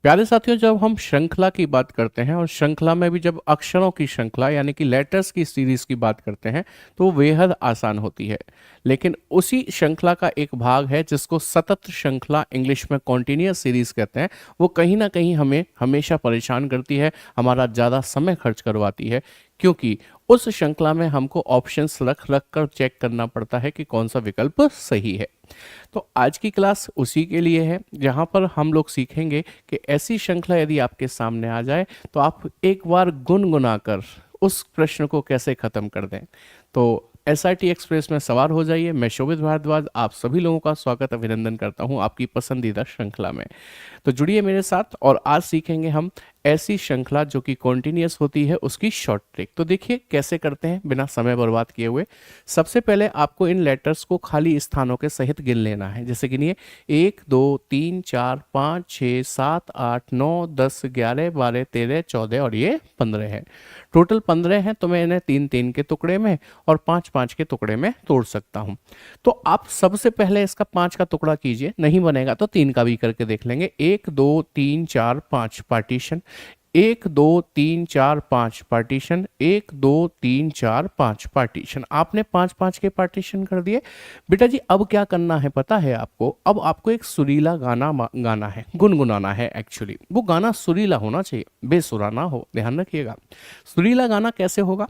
प्यारे साथियों, जब हम श्रृंखला की बात करते हैं और श्रृंखला में भी जब अक्षरों की श्रृंखला यानी कि लेटर्स की सीरीज की बात करते हैं तो वो बेहद आसान होती है। लेकिन उसी श्रृंखला का एक भाग है जिसको सतत श्रृंखला, इंग्लिश में कॉन्टिन्यूअस सीरीज कहते हैं, वो कहीं ना कहीं हमें हमेशा परेशान करती है, हमारा ज़्यादा समय खर्च करवाती है, क्योंकि उस श्रृंखला में हमको ऑप्शंस रख रख कर चेक करना पड़ता है कि कौन सा विकल्प सही है। तो आज की क्लास उसी के लिए है, जहाँ पर हम लोग सीखेंगे कि ऐसी श्रृंखला यदि आपके सामने आ जाए तो आप एक बार गुनगुनाकर उस प्रश्न को कैसे खत्म कर दें। तो SRT एक्सप्रेस में सवार हो जाइए। मैं शोभित भारद्वाज आप सभी लोगों का स्वागत अभिनंदन करता हूं आपकी पसंदीदा श्रृंखला में। तो जुड़िए मेरे साथ और आज सीखेंगे हम ऐसी श्रृंखला जो कि कॉन्टिन्यूअस होती है, उसकी शॉर्ट ट्रिक। तो देखिए कैसे करते हैं बिना समय बर्बाद किए हुए। सबसे पहले आपको इन लेटर्स को खाली स्थानों के सहित गिन लेना है। जैसे गिनिए 1 2 3 4 5 6 7 8 9 10 11 12 13 14 और ये 15 है। टोटल 15 हैं, तो मैं इन्हें 3 3 के टुकड़े में और 5 5 के टुकड़े में तोड़ सकता हूं। तो आप सबसे पहले इसका 5 का टुकड़ा कीजिए, नहीं बनेगा तो 3 का भी करके देख लेंगे। 1 2 3 4 5 पार्टीशन, 1 2 3 4 5 पार्टीशन, 1 2 3 4 5 पार्टीशन। आपने 5 5 के पार्टीशन कर दिए। बेटा जी अब क्या करना है पता है आपको? अब आपको एक सुरीला गाना गाना है, गुनगुनाना है। एक्चुअली वो गाना सुरीला होना चाहिए, बेसुरा ना हो, ध्यान रखिएगा। सुरीला गाना कैसे होगा?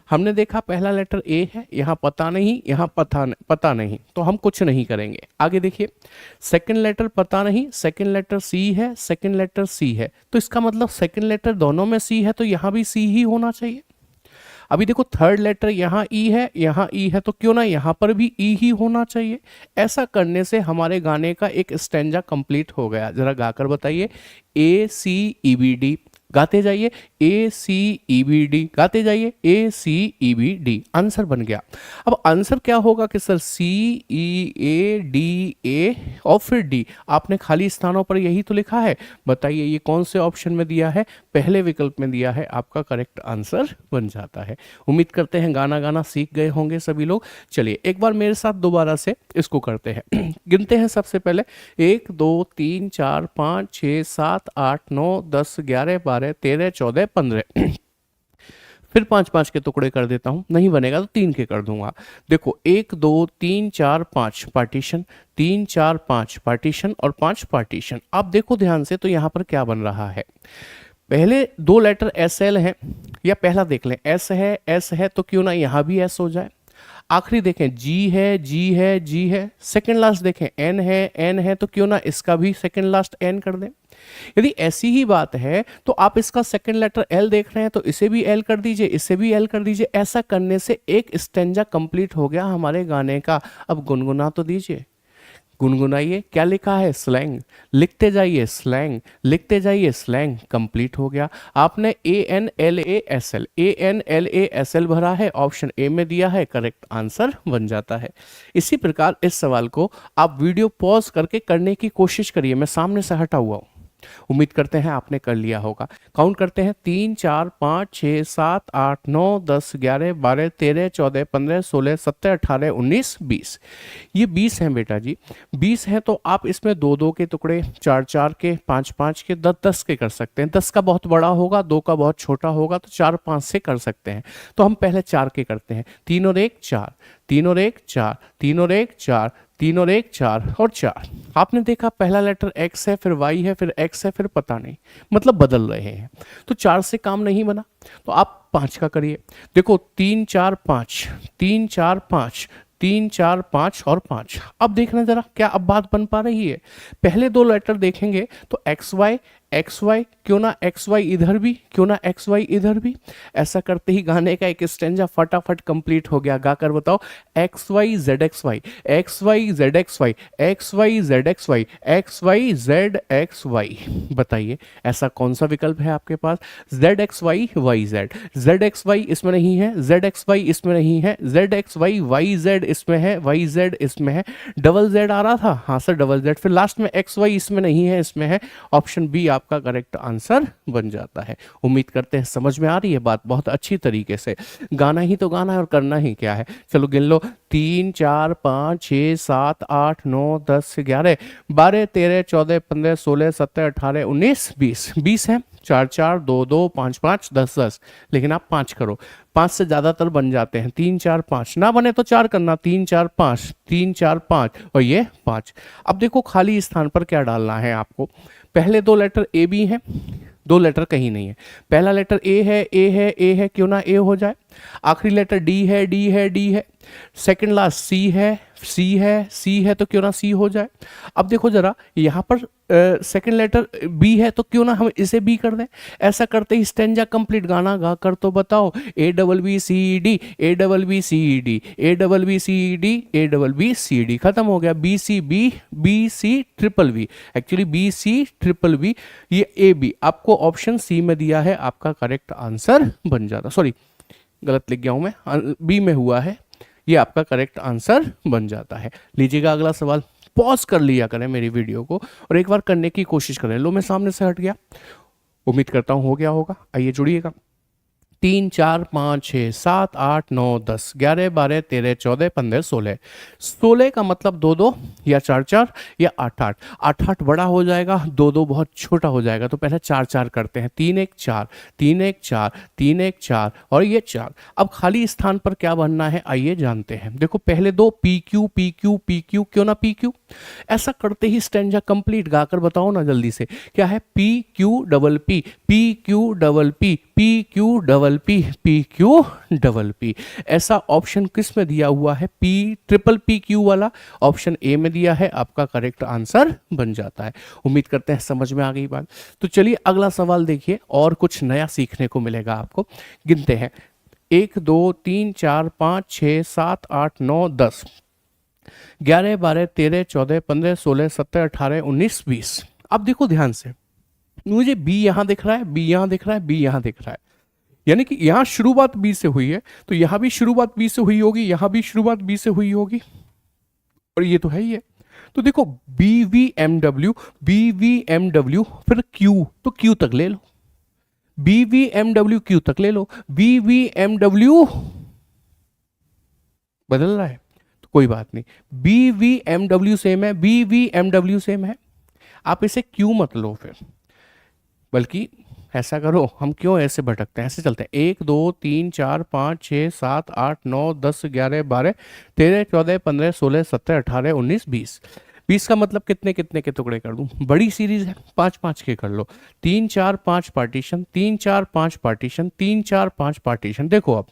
हमने देखा पहला लेटर ए है, यहाँ पता नहीं, यहाँ पता नहीं, तो हम कुछ नहीं करेंगे। आगे देखिए सेकंड लेटर पता नहीं, सेकंड लेटर सी है, सेकंड लेटर सी है, तो इसका मतलब सेकंड लेटर दोनों में सी है, तो यहाँ भी सी ही होना चाहिए। अभी देखो थर्ड लेटर यहाँ ई है, यहाँ ई है, तो क्यों ना यहाँ पर भी ई ही होना चाहिए। ऐसा करने से हमारे गाने का एक स्टैंजा कंप्लीट हो गया। जरा गाकर बताइए ACEBD, गाते जाइए ACEBD, गाते जाइए ACEBD। आंसर बन गया। अब आंसर क्या होगा कि सर CEADA और फिर D। आपने खाली स्थानों पर यही तो लिखा है। बताइए ये कौन से ऑप्शन में दिया है? पहले विकल्प में दिया है। आपका करेक्ट आंसर बन जाता है। उम्मीद करते हैं गाना गाना सीख गए होंगे सभी लोग। चलिए एक बार मेरे साथ दोबारा से इसको करते हैं। गिनते हैं सबसे पहले 1 2 3 4 5 6 7 8 9 10 11 12 13 14 15। फिर 5 5 के टुकड़े कर देता हूं, नहीं बनेगा तो 3 के कर दूंगा। देखो 1 2 3 4 5 पार्टीशन, 3 4 5 पार्टीशन और 5 पार्टीशन। आप देखो ध्यान से तो यहां पर क्या बन रहा है। पहले दो लेटर SL है, या पहला देख लें S है, तो क्यों ना यहां भी S हो जाए। आखिरी देखें G है, सेकंड लास्ट देखें N है, तो क्यों ना इसका भी सेकंड लास्ट N कर दें। यदि ऐसी ही बात है तो आप इसका सेकंड लेटर L देख रहे हैं, तो इसे भी L कर दीजिए, इसे भी L कर दीजिए। ऐसा करने से एक स्टेंजा कंप्लीट हो गया हमारे गाने का। अब गुनगुना तो दीजिए, गुनगुनाइए। क्या लिखा है? स्लैंग। लिखते जाइए स्लैंग, लिखते जाइए स्लैंग। कंप्लीट हो गया। आपने ANLASL भरा है, ऑप्शन ए में दिया है, करेक्ट आंसर बन जाता है। इसी प्रकार इस सवाल को आप वीडियो पॉज करके करने की कोशिश करिए। मैं सामने से हटा हुआ हूं, उम्मीद करते हैं आपने कर लिया होगा। काउंट करते हैं 3 4 5 6 7 8 9 10 11 12 13 14 15 16 17 18 19 20। ये 20 हैं बेटा जी, 20 हैं। तो आप इसमें 2 2 के टुकड़े, 4 4 के, 5 5 के, 10 10 के कर सकते हैं। 10 का बहुत बड़ा होगा, 2 का बहुत छोटा होगा, तो 4 5 से कर सकते हैं। तो हम पहले 4 के करते हैं। 3 और 1 4, 3 और 1 4, 3 और 1 4, 3 और 1 4 और 4। आपने देखा पहला लेटर X है, फिर Y है, फिर X है, फिर पता नहीं, मतलब बदल रहे हैं। तो 4 से काम नहीं बना, तो आप 5 का करिए। देखो 3 4 5, 3 4 5, 3 4 5 और 5। अब देखना जरा क्या अब बात बन पा रही है। पहले दो लेटर देखेंगे तो XY, क्यों ना XY इधर भी, क्यों ना XY इधर भी। ऐसा करते ही गाने का एक स्टेंजा फटाफट कंप्लीट हो गया। गाकर बताओ XYZXY, XYZXY, XYZXY, XYZXY। बताइए ऐसा कौन सा विकल्प है आपके पास? ZXYYZ, ZXY इसमें नहीं है, ZXY इसमें नहीं है, ZXYYZ इसमें है, YZ इसमें है। डबल Z आ रहा था, हाँ सर डबल Z। फिर लास्ट में XY इसमें नहीं है, इसमें है। ऑप्शन बी आपका करेक्ट आंसर बन जाता है। उम्मीद करते हैं समझ में आ रही है बात बहुत अच्छी तरीके से। गाना ही तो गाना है और करना ही क्या है। चलो गिन लो, 3 4 5 6 7 8 9 10 11 12 13 14 15 16 17 18 19 20 20 है। 4 4 2 2 5 5 10 10, लेकिन आप 5 करो, 5 से ज़्यादातर बन जाते हैं। 3 4 5 ना बने तो 4 करना, 3 4 5 3 4 5 और ये 5। अब देखो खाली स्थान पर क्या डालना है आपको। पहले दो लेटर ए बी हैं, दो लेटर कहीं नहीं है। पहला लेटर ए है, ए है, ए है, क्यों ना ए हो जाए। आखिरी लेटर डी है, डी है, डी है। सेकंड लास्ट सी है, सी है, सी है, तो क्यों ना सी हो जाए। अब देखो जरा यहाँ पर सेकंड लेटर बी है, तो क्यों ना हम इसे बी कर दें। ऐसा करते ही स्टेंजा कंप्लीट, गाना गा कर तो बताओ। A double B C D, A double B C D, A double B C D, A double B C D, खत्म हो गया। B C B, B C triple B, actually B C triple B, ये A B आपको option C में दिया है, आपका correct answer बन जाता। सॉरी गलत लिख गया हूं मैं, बी में हुआ है, ये आपका करेक्ट आंसर बन जाता है। लीजिएगा अगला सवाल। पॉज कर लिया करें मेरी वीडियो को और एक बार करने की कोशिश करें। लो मैं सामने से हट गया, उम्मीद करता हूं हो गया होगा। आइए जुड़िएगा। 3 4 5 6 7 8 9 10 11 12 13 14 15 16। 16 का मतलब 2 2 या 4 4 या 8 8। 8 8 बड़ा हो जाएगा, 2 2 बहुत छोटा हो जाएगा, तो पहले 4 4 करते हैं। 3 1 4, 3 1 4, 3 1 4 और ये 4। अब खाली स्थान पर क्या बनना है आइए जानते हैं। देखो पहले दो P Q P Q P Q, क्यों ना पी क्यू। ऐसा करते ही स्टैंजा कंप्लीट गाकर बताओ ना जल्दी से। क्या है, P Q double P, P Q double P, P Q double P, P Q double P. ऐसा ऑप्शन किस में दिया हुआ है, पी ट्रिपल पी क्यू वाला ऑप्शन ए में दिया है, आपका करेक्ट आंसर बन जाता है। उम्मीद करते हैं समझ में आ गई बात। तो चलिए अगला सवाल देखिए, और कुछ नया सीखने को मिलेगा आपको। गिनते हैं 1 2 3 4 5 6 7 8 9 10 11 12 13 14 15 16 17 18 19 20। अब देखो ध्यान से, मुझे बी यहां दिख रहा है, बी यहां दिख रहा है, बी यहां दिख रहा है, यानी कि यहां शुरुआत बी से हुई है, तो यहां भी शुरुआत बी से हुई होगी, यहां भी शुरुआत बी से हुई होगी, और ये तो है ही है। तो देखो B V M W, B V M W, फिर क्यू, तो क्यू तक ले लो। B V M W Q तक ले लो। बी वी एम डब्ल्यू बदल रहा है तो कोई बात नहीं, B V M W same है, B V M W same है, आप इसे क्यू मत लो फिर, बल्कि ऐसा करो, हम क्यों ऐसे भटकते हैं, ऐसे चलते हैं। 1 2 3 4 5 6 7 8 9 10 11 12 13 14 15 16 17 18 19 20। 20 का मतलब कितने कितने के टुकड़े कर दूं, बड़ी सीरीज है, 5 5 के कर लो। 3 4 5 पार्टीशन, 3 4 5 पार्टीशन, 3 4 5 पार्टीशन। देखो अब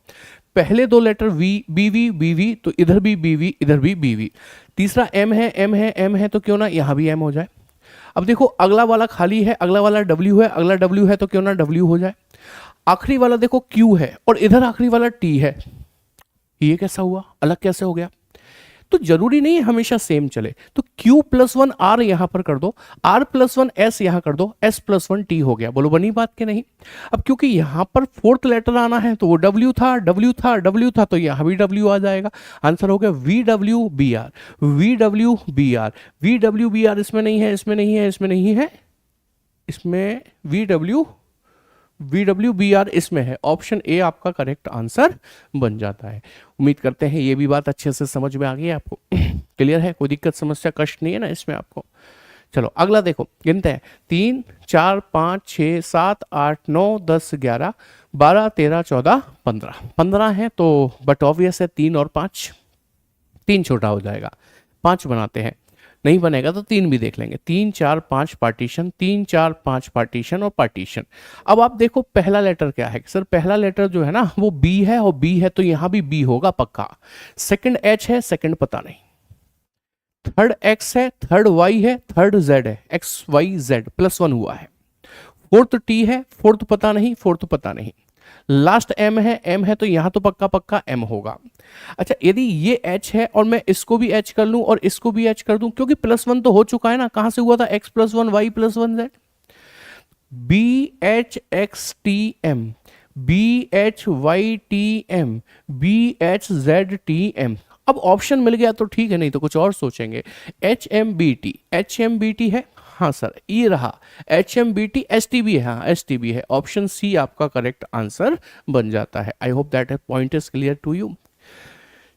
पहले दो letter V B V B V, तो इधर भी बी वी, इधर भी बी वी। तीसरा एम है, एम है, एम है, तो क्यों ना यहां भी एम हो जाए। अब देखो अगला वाला खाली है, अगला वाला W है, अगला W है, तो क्यों ना W हो जाए। आखिरी वाला देखो Q है और इधर आखिरी वाला T है, ये कैसा हुआ, अलग कैसे हो गया। तो जरूरी नहीं है हमेशा सेम चले, तो Q+1 R यहां पर कर दो, R+1 S यहां कर दो, S+1 T हो गया। बोलो बनी बात के नहीं। अब क्योंकि यहां पर फोर्थ लेटर आना है, तो वो W था, W था, W था, तो यहां भी W आ जाएगा। आंसर हो गया VWBR, VWBR, VWBR। इसमें नहीं है, इसमें नहीं है, इसमें नहीं है, इसमें VWBR इसमें है। ऑप्शन ए आपका करेक्ट आंसर बन जाता है। उम्मीद करते हैं ये भी बात अच्छे से समझ में आ गई है आपको। क्लियर है, कोई दिक्कत समस्या कष्ट नहीं है ना इसमें आपको। चलो अगला देखो, गिनते हैं 3 4 5 6 7 8 9 10 11 12 13 14 15। 15 है तो बट ऑब्वियस है 3 और 5, 3 छोटा हो जाएगा, 5 बनाते हैं। नहीं बनेगा तो 3 भी देख लेंगे। 3 4 5 पार्टीशन, 3 4 5 पार्टीशन और पार्टीशन। अब आप देखो पहला लेटर क्या है, सर पहला लेटर जो है ना वो बी है, और बी है तो यहां भी बी होगा पक्का। सेकंड एच है, सेकंड पता नहीं। थर्ड एक्स है, थर्ड वाई है, थर्ड जेड है, एक्स वाई जेड +1 हुआ है। फोर्थ टी है, फोर्थ पता नहीं, फोर्थ पता नहीं। लास्ट एम है, एम है, तो यहां तो पक्का पक्का एम होगा। अच्छा यदि ये एच है और मैं इसको भी एच कर लूं और इसको भी एच कर दूं, क्योंकि +1 तो हो चुका है ना, कहां से हुआ था, x+1 y+1 z। B H X T M, B H Y T M, B H Z T M. अब ऑप्शन मिल गया तो ठीक है, नहीं तो कुछ और सोचेंगे। HMBT, HMBT है, हाँ सर, ये रहा HMBT, STB है, हाँ STB है, ऑप्शन सी आपका करेक्ट आंसर बन जाता है। I hope that point is clear to you.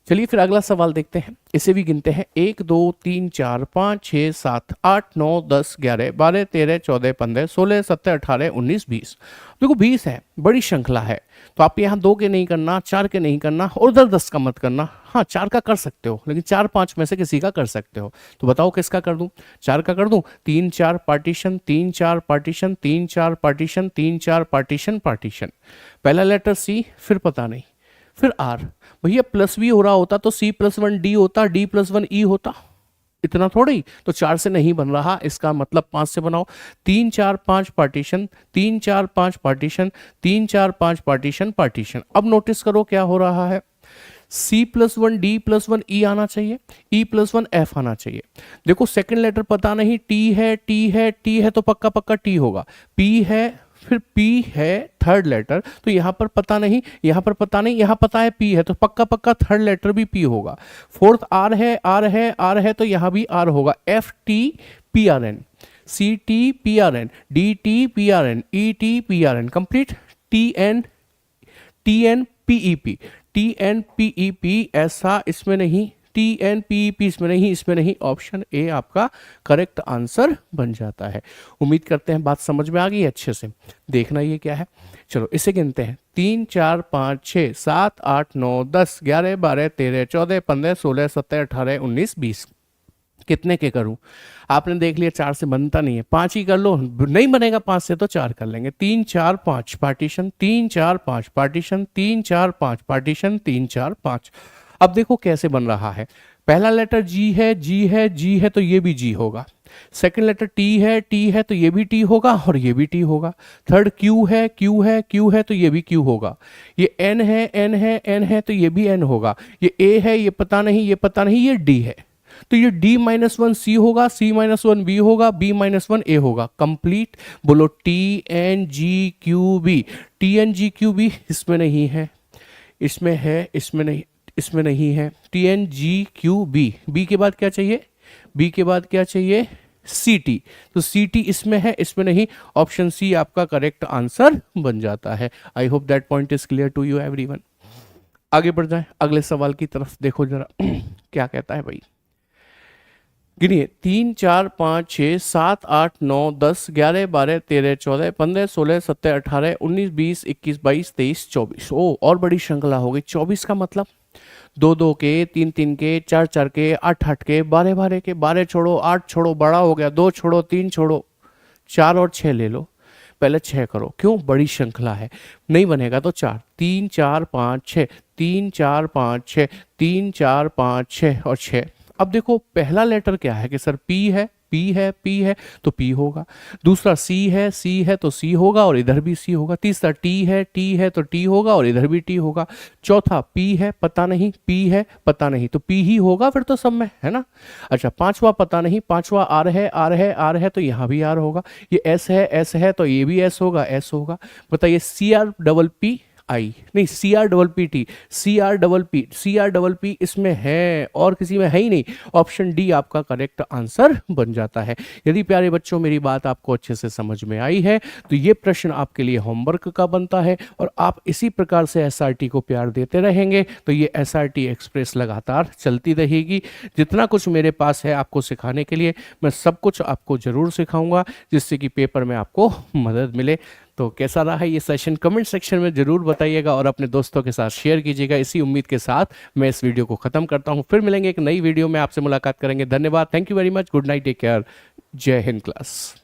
चलिए फिर अगला सवाल देखते हैं, इसे भी गिनते हैं। 1 2 3 4 5 6 7 8 9 10 11 12 13 14 15 16 17 18 19 20। देखो 20 है, बड़ी श्रृंखला है, तो आप यहाँ 2 के नहीं करना, 4 के नहीं करना और उधर 10 का मत करना। हाँ 4 का कर सकते हो, लेकिन 4 5 में से किसी का कर सकते हो। तो बताओ किसका कर दूं? 4 का कर दूं? 3 4 partition, 3 4 partition, 3 4 partition, 3 4 partition partition. पहला लेटर सी, फिर पता नहीं, फिर आर। भैया प्लस भी हो रहा होता तो C+1D होता, D+1E होता, इतना थोड़ी। तो 4 से नहीं बन रहा, इसका मतलब 5 से बनाओ। 3 4 5 पार्टीशन, 3 4 5 पार्टीशन, 3 4 5 पार्टीशन पार्टीशन। अब नोटिस करो क्या हो रहा है, C+1 D+1E आना चाहिए, E+1 F आना चाहिए। देखो सेकंड लेटर पता नहीं, T है T है T है तो पक्का पक्का T होगा, P है फिर P है थर्ड लेटर, तो यहाँ पर पता नहीं, यहाँ पर पता नहीं, यहाँ पता है P है, तो पक्का पक्का थर्ड लेटर भी P होगा। फोर्थ R है R है R है तो यहाँ भी R होगा। FT PRN, CT PRN, DT PRN, ET PRN complete. TN PEP, TNPEP ऐसा इसमें नहीं, TNPEP इसमें नहीं, इसमें नहीं, ऑप्शन ए आपका करेक्ट आंसर बन जाता है। उम्मीद करते हैं बात समझ में आ गई अच्छे से। देखना ये क्या है, चलो इसे गिनते हैं। 3 4 5 6 7 8 9 10 11 12 13 14 15 16 17 18 19 20। कितने के करूं? आपने देख लिया 4 से बनता नहीं है, 5 ही कर लो, नहीं बनेगा 5 से तो 4 कर लेंगे। 3 4 5 पार्टीशन, 3 4 5 पार्टीशन, 3 4 5 पार्टीशन, 3 4 5। अब देखो कैसे बन रहा है, पहला लेटर G है G है G है तो ये भी G होगा। सेकंड लेटर T है तो ये भी T होगा और ये भी T होगा। थर्ड Q है Q है Q है तो ये भी Q होगा। ये N है N है N है तो ये भी N होगा। ये A है, ये पता नहीं, ये पता नहीं, ये D है तो ये D-1 C होगा, C-1 B होगा, B-1 A होगा। कंप्लीट। बोलो TNGQB, TNGQB इसमें नहीं है, इसमें है, इसमें नहीं, इसमें नहीं है। TNGQB, B के बाद क्या चाहिए? B के बाद क्या चाहिए? CT, तो CT इसमें है, इसमें नहीं, ऑप्शन सी आपका करेक्ट आंसर बन जाता है। I hope that point is clear to you everyone. आगे बढ़ जाए अगले सवाल की तरफ, देखो जरा क्या कहता है भाई। गिनिए 3 4 5 6 7 8 9 10 11 12 13 14 15 16 17 18 19 20 21 22 23 24। ओ और बड़ी श्रृंखला हो गई। 24 का मतलब 2 2 के, 3 3 के, 4 4 के, 8 8 के, 12 12 के। 12 छोड़ो, 8 छोड़ो, बड़ा हो गया। 2 छोड़ो, 3 छोड़ो, 4 और 6 ले लो। पहले 6 करो, क्यों? बड़ी श्रृंखला है, नहीं बनेगा तो 4। 3 4 5 6, 3 4 5 6, 3 4 5 6 और 6। अब देखो पहला लेटर क्या है कि सर P है, P है, P है तो P होगा। दूसरा C है तो C होगा और इधर भी C होगा। तीसरा T है तो T होगा और इधर भी T होगा। चौथा P है, पता नहीं, P है, पता नहीं, तो P ही होगा फिर तो सब में, है ना। अच्छा पांचवा पता नहीं, पांचवा R है तो यहाँ भी R होगा। ये S है तो ये भी S होगा, S होगा। बताइए CRPP आई नहीं, CRPP इसमें है और किसी में है ही नहीं। ऑप्शन डी आपका करेक्ट आंसर बन जाता है। यदि प्यारे बच्चों मेरी बात आपको अच्छे से समझ में आई है तो ये प्रश्न आपके लिए होमवर्क का बनता है और आप इसी प्रकार से एसआरटी को प्यार देते रहेंगे तो ये एसआरटी एक्सप्रेस लगातार चलती रहेगी। जितना कुछ मेरे पास है आपको सिखाने के लिए मैं सब कुछ आपको जरूर सिखाऊंगा जिससे कि पेपर में आपको मदद मिले। तो कैसा रहा ये सेशन कमेंट सेक्शन में जरूर बताइएगा और अपने दोस्तों के साथ शेयर कीजिएगा। इसी उम्मीद के साथ मैं इस वीडियो को खत्म करता हूं। फिर मिलेंगे एक नई वीडियो में, आपसे मुलाकात करेंगे। धन्यवाद, thank you very much, good night, take care, जय हिंद क्लास।